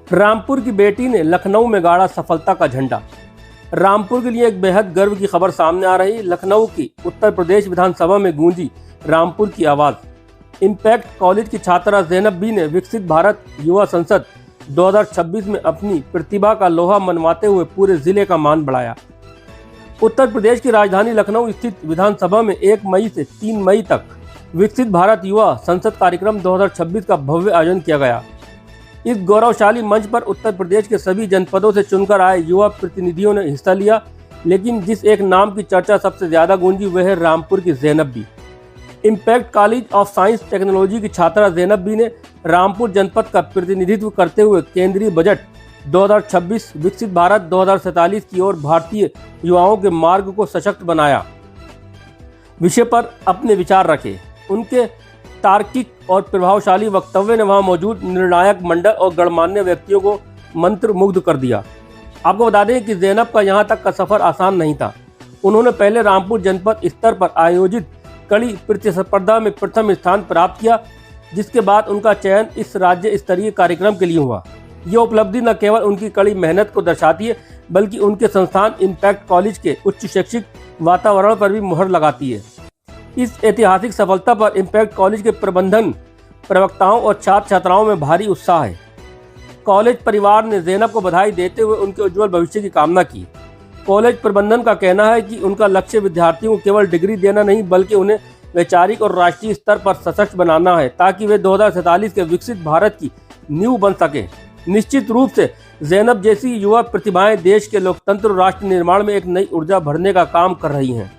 रामपुर की बेटी ने लखनऊ में गाड़ा सफलता का झंडा। रामपुर के लिए एक बेहद गर्व की खबर सामने आ रही। लखनऊ की उत्तर प्रदेश विधानसभा में गूंजी रामपुर की आवाज़। इम्पैक्ट कॉलेज की छात्रा ज़ैनब बी ने विकसित भारत युवा संसद 2026 में अपनी प्रतिभा का लोहा मनवाते हुए पूरे जिले का मान बढ़ाया। उत्तर प्रदेश की राजधानी लखनऊ स्थित विधानसभा में 1 मई से 3 मई तक विकसित भारत युवा संसद कार्यक्रम 2026 का भव्य आयोजन किया गया। इस गौरवशाली मंच पर उत्तर प्रदेश के सभी जनपदों से चुनकर आए युवा प्रतिनिधियों ने हिस्सा लिया, लेकिन जिस एक नाम की चर्चा सबसे ज्यादा गूंजी वह है रामपुर की Zainab Bi. Impact college of science technology की छात्रा ज़ैनब बी ने रामपुर जनपद का प्रतिनिधित्व करते हुए केंद्रीय बजट 2026 विकसित भारत 2047 की ओर भारतीय युवाओं के मार्ग को सशक्त बनाया विषय पर अपने विचार रखे। उनके तार्किक और प्रभावशाली वक्तव्य ने वहां मौजूद निर्णायक मंडल और गणमान्य व्यक्तियों को मंत्रमुग्ध कर दिया। आपको बता दें कि ज़ैनब का यहां तक का सफर आसान नहीं था। उन्होंने पहले रामपुर जनपद स्तर पर आयोजित कड़ी प्रतिस्पर्धा में प्रथम स्थान प्राप्त किया, जिसके बाद उनका चयन इस राज्य स्तरीय कार्यक्रम के लिए हुआ। यह उपलब्धि न केवल उनकी कड़ी मेहनत को दर्शाती है, बल्कि उनके संस्थान इम्पैक्ट कॉलेज के उच्च शैक्षिक वातावरण पर भी मुहर लगाती है। इस ऐतिहासिक सफलता पर इम्पैक्ट कॉलेज के प्रबंधन, प्रवक्ताओं और छात्र छात्राओं में भारी उत्साह है। कॉलेज परिवार ने ज़ैनब को बधाई देते हुए उनके उज्जवल भविष्य की कामना की। कॉलेज प्रबंधन का कहना है कि उनका लक्ष्य विद्यार्थियों को केवल डिग्री देना नहीं, बल्कि उन्हें वैचारिक और राष्ट्रीय स्तर पर सशक्त बनाना है, ताकि वे 2047 के विकसित भारत की नींव बन सके। निश्चित रूप से ज़ैनब जैसी युवा प्रतिभाएं देश के लोकतंत्र और राष्ट्र निर्माण में एक नई ऊर्जा भरने का काम कर रही हैं।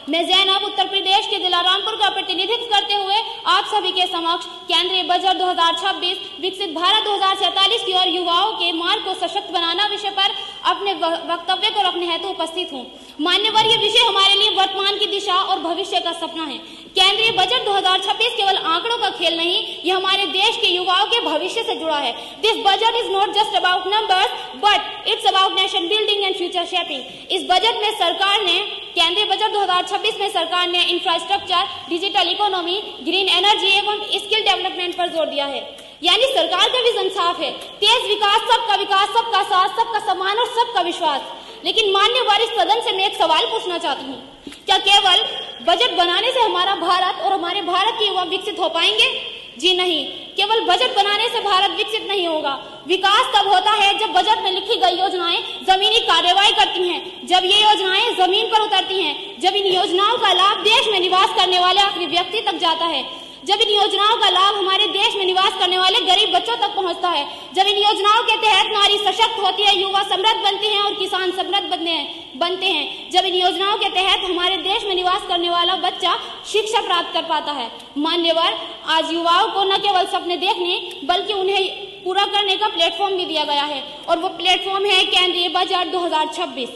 मैं ज़ैनब उत्तर प्रदेश के जिला रामपुर का प्रतिनिधित्व करते हुए आप सभी के समक्ष केंद्रीय बजट 2026 विकसित भारत 2047 की ओर युवाओं के मार्ग को सशक्त बनाना विषय पर अपने वक्तव्य को रखने हेतु उपस्थित हूँ। मान्यवर, ये विषय हमारे लिए वर्तमान की दिशा और भविष्य का सपना है। केंद्रीय बजट 2026 केवल आंकड़ों का खेल नहीं, ये हमारे देश के युवाओं के भविष्य से जुड़ा है। This budget is not just about numbers, but it's about nation building and future shaping. इस बजट में केंद्रीय बजट 2026 में सरकार ने infrastructure, digital economy, green energy एवं स्किल डेवलपमेंट पर जोर दिया है। यानी सरकार का विजन साफ है, तेज विकास, सबका साथ, सबका सम्मान और सबका विश्वास। लेकिन मान्यवर, इस सदन से मैं एक सवाल पूछना चाहती हूँ, क्या केवल बजट बनाने से हमारा भारत और हमारे भारत के युवा विकसित हो पाएंगे? जी नहीं, केवल बजट बनाने से भारत विकसित नहीं होगा। विकास तब होता है जब बजट में लिखी गई योजनाएं जमीनी कार्रवाई करती हैं, जब ये योजनाएं जमीन पर उतरती हैं, जब इन योजनाओं का लाभ देश में निवास करने वाले आखिरी व्यक्ति तक जाता है, जब इन योजनाओं का लाभ हमारे देश में निवास करने वाले गरीब बच्चों तक पहुंचता है, जब इन योजनाओं के तहत नारी सशक्त होती है, युवा समृद्ध बनते हैं और किसान समृद्ध बनते हैं, जब इन योजनाओं के तहत हमारे देश में निवास करने वाला बच्चा शिक्षा प्राप्त कर पाता है। मान्यवर, आज युवाओं को न केवल सपने देखने बल्कि उन्हें पूरा करने का प्लेटफॉर्म भी दिया गया है, और वो प्लेटफॉर्म है केंद्रीय बजट 2026।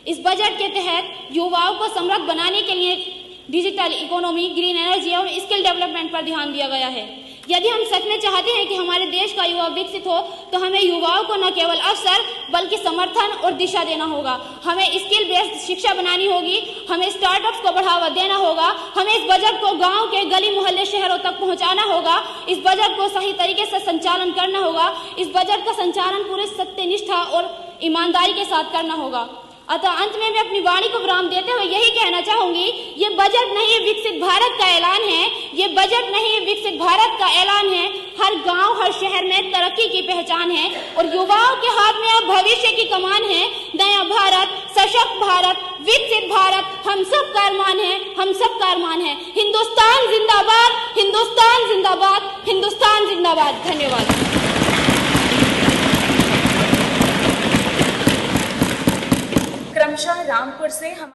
इस बजट के तहत युवाओं को समृद्ध बनाने के लिए डिजिटल इकोनॉमी, ग्रीन एनर्जी और स्किल डेवलपमेंट पर ध्यान दिया गया है। यदि हम सच में चाहते हैं कि हमारे देश का युवा विकसित हो, तो हमें युवाओं को न केवल अवसर बल्कि समर्थन और दिशा देना होगा। हमें स्किल बेस्ड शिक्षा बनानी होगी, हमें स्टार्टअप्स को बढ़ावा देना होगा, हमें इस बजट को गांव के गली मोहल्ले शहरों तक पहुंचाना होगा, इस बजट को सही तरीके से संचालन करना होगा, इस बजट का संचालन पूरे सत्यनिष्ठा और ईमानदारी के साथ करना होगा। अतः अंत में मैं अपनी वाणी को विराम देते हुए यही कहना चाहूंगी, ये बजट नहीं विकसित भारत का ऐलान है, ये बजट नहीं विकसित भारत का ऐलान है। हर गांव, हर शहर में तरक्की की पहचान है और युवाओं के हाथ में अब भविष्य की कमान है। नया भारत, सशक्त भारत, विकसित भारत हम सब का अरमान है, हम सब का अरमान है। हिंदुस्तान जिंदाबाद, हिंदुस्तान जिंदाबाद, हिंदुस्तान जिंदाबाद। धन्यवाद। क्रमशः रामपुर से हम